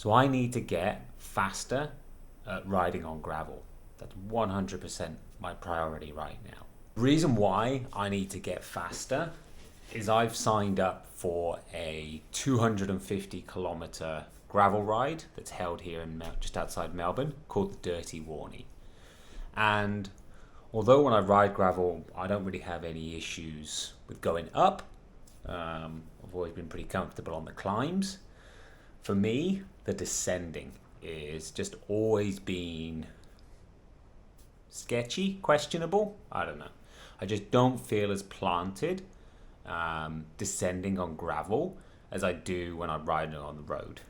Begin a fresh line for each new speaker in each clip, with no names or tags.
So I need to get faster at riding on gravel. That's 100% my priority right now. The reason why I need to get faster is I've signed up for a 250 kilometer gravel ride that's held here in just outside Melbourne called the Dirty Warney. And although when I ride gravel, I don't really have any issues with going up. I've always been pretty comfortable on the climbs. For me, the descending is just always been sketchy, questionable. I don't know. I just don't feel as planted descending on gravel as I do when I'm riding on the road.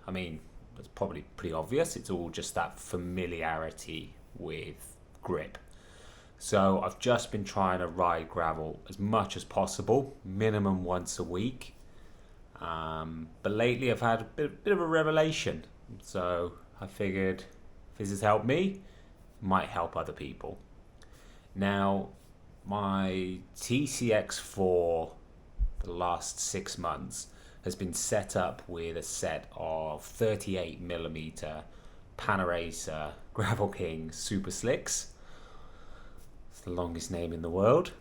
I mean, that's probably pretty obvious. It's all just that familiarity with grip. So I've just been trying to ride gravel as much as possible, minimum once a week. But lately I've had a bit of a revelation. So I figured if this has helped me, it might help other people. Now, my TCX for the last 6 months has been set up with a set of 38mm Panaracer Gravel King Super Slicks. It's the longest name in the world.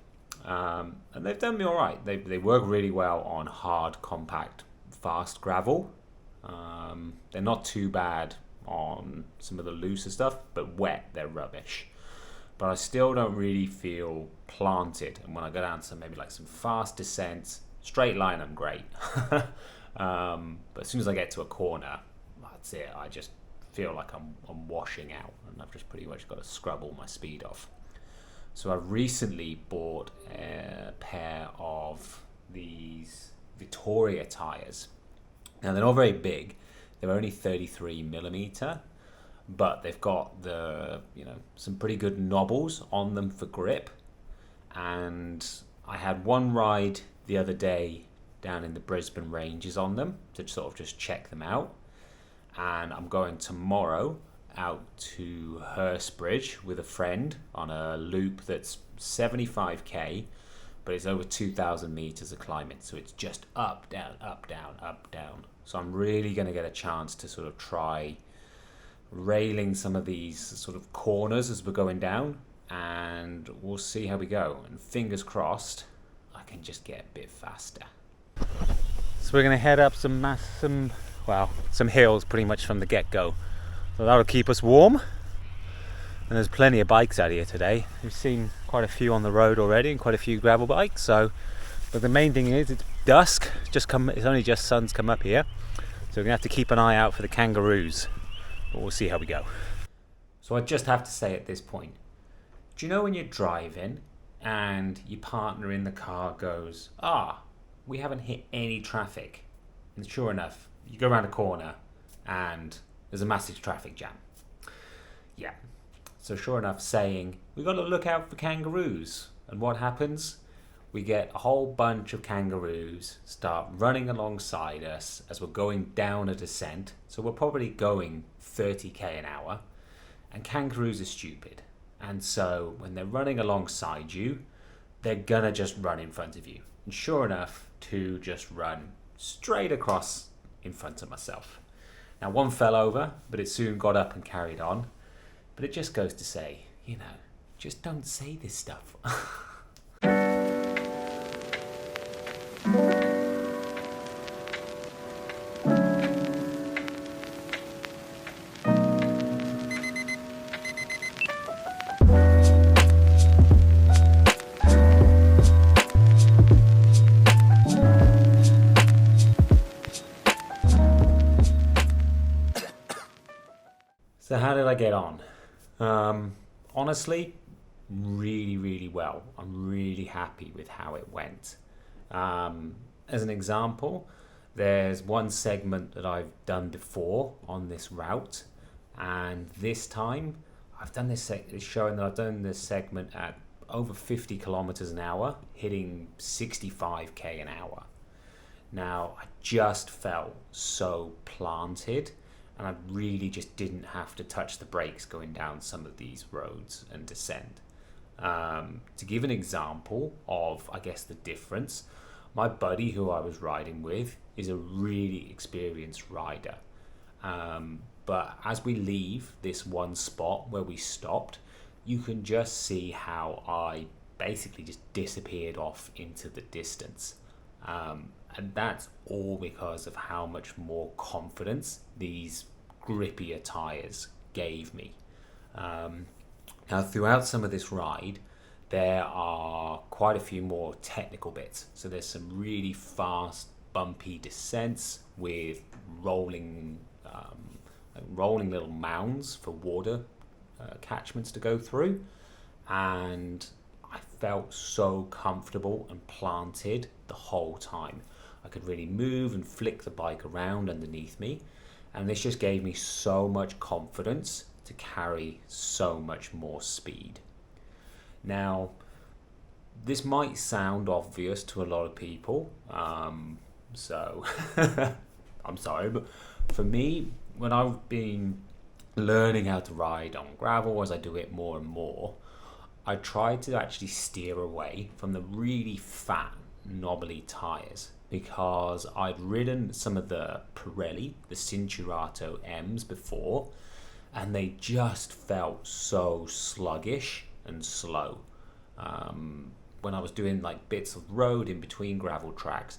And they've done me all right. They work really well on hard, compact, fast gravel. They're not too bad on some of the looser stuff, but wet, they're rubbish. But I still don't really feel planted. And when I go down to maybe like some fast descents, straight line, I'm great. But as soon as I get to a corner, that's it. I just feel like I'm washing out, and I've just pretty much got to scrub all my speed off. So I recently bought a pair of these Vittoria tyres. Now they're not very big. They're only 33mm, but they've got some pretty good knobbles on them for grip. And I had one ride the other day down in the Brisbane Ranges on them to sort of just check them out. And I'm going tomorrow out to Hurstbridge with a friend on a loop that's 75k, but it's over 2,000 meters of climbing. So it's just up, down, up, down, up, down. So I'm really going to get a chance to sort of try railing some of these sort of corners as we're going down, and we'll see how we go. And fingers crossed, I can just get a bit faster. So we're going to head up some hills pretty much from the get-go. So that'll keep us warm. And there's plenty of bikes out here today. We've seen quite a few on the road already and quite a few gravel bikes. But the main thing is it's dusk. It's only just sun's come up here. So we're going to have to keep an eye out for the kangaroos. But we'll see how we go. So I just have to say at this point, do you know when you're driving and your partner in the car goes, we haven't hit any traffic? And sure enough, you go around a corner and there's a massive traffic jam. Yeah. So sure enough, saying, we've got to look out for kangaroos. And what happens? We get a whole bunch of kangaroos start running alongside us as we're going down a descent. So we're probably going 30k an hour. And kangaroos are stupid. And so when they're running alongside you, they're gonna just run in front of you. And sure enough, two just run straight across in front of myself. Now one fell over, but it soon got up and carried on. But it just goes to say, just don't say this stuff. So how did I get on? Honestly, really, really well. I'm really happy with how it went. As an example, there's one segment that I've done before on this route, and this time I've done this. It's showing that I've done this segment at over 50 kilometers an hour, hitting 65k an hour. Now I just felt so planted. And I really just didn't have to touch the brakes going down some of these roads and descend. To give an example of, I guess, the difference, my buddy who I was riding with is a really experienced rider. But as we leave this one spot where we stopped, you can just see how I basically just disappeared off into the distance. And that's all because of how much more confidence these grippier tyres gave me. Now, throughout some of this ride, there are quite a few more technical bits. So there's some really fast, bumpy descents with rolling little mounds for water catchments to go through. And I felt so comfortable and planted the whole time. I could really move and flick the bike around underneath me. And this just gave me so much confidence to carry so much more speed. Now, this might sound obvious to a lot of people, so I'm sorry, but for me, when I've been learning how to ride on gravel as I do it more and more, I try to actually steer away from the really fat, knobbly tyres, because I'd ridden some of the Pirelli, the Cinturato M's before, and they just felt so sluggish and slow. When I was doing like bits of road in between gravel tracks,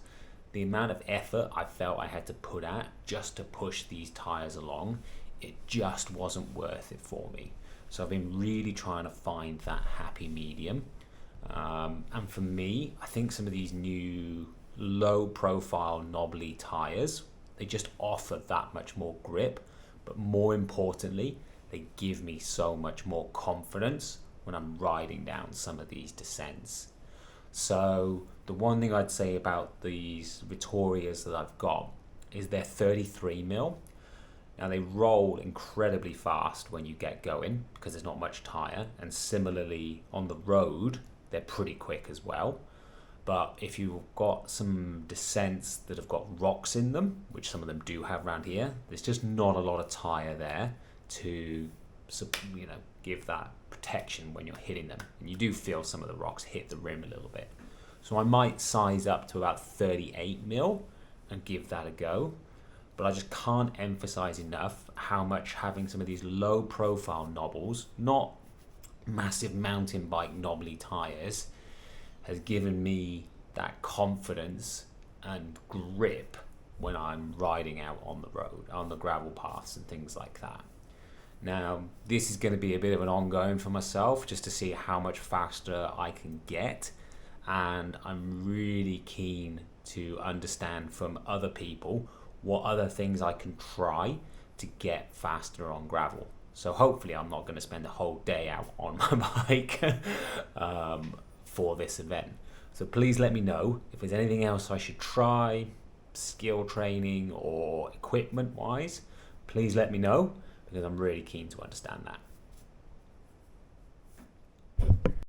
the amount of effort I felt I had to put out just to push these tyres along, it just wasn't worth it for me. So I've been really trying to find that happy medium. And for me, I think some of these new low profile knobbly tyres, they just offer that much more grip, but more importantly, they give me so much more confidence when I'm riding down some of these descents. So the one thing I'd say about these Vittorias that I've got is they're 33mm. Now they roll incredibly fast when you get going because there's not much tyre, and similarly on the road they're pretty quick as well. But if you've got some descents that have got rocks in them, which some of them do have around here, there's just not a lot of tyre there to give that protection when you're hitting them. And you do feel some of the rocks hit the rim a little bit. So I might size up to about 38mm and give that a go. But I just can't emphasize enough how much having some of these low profile knobbles, not massive mountain bike knobbly tyres, has given me that confidence and grip when I'm riding out on the road, on the gravel paths and things like that. Now, this is going to be a bit of an ongoing for myself just to see how much faster I can get, and I'm really keen to understand from other people what other things I can try to get faster on gravel. So hopefully I'm not going to spend a whole day out on my bike for this event. So please let me know if there's anything else I should try, skill training or equipment wise. Please let me know, because I'm really keen to understand that.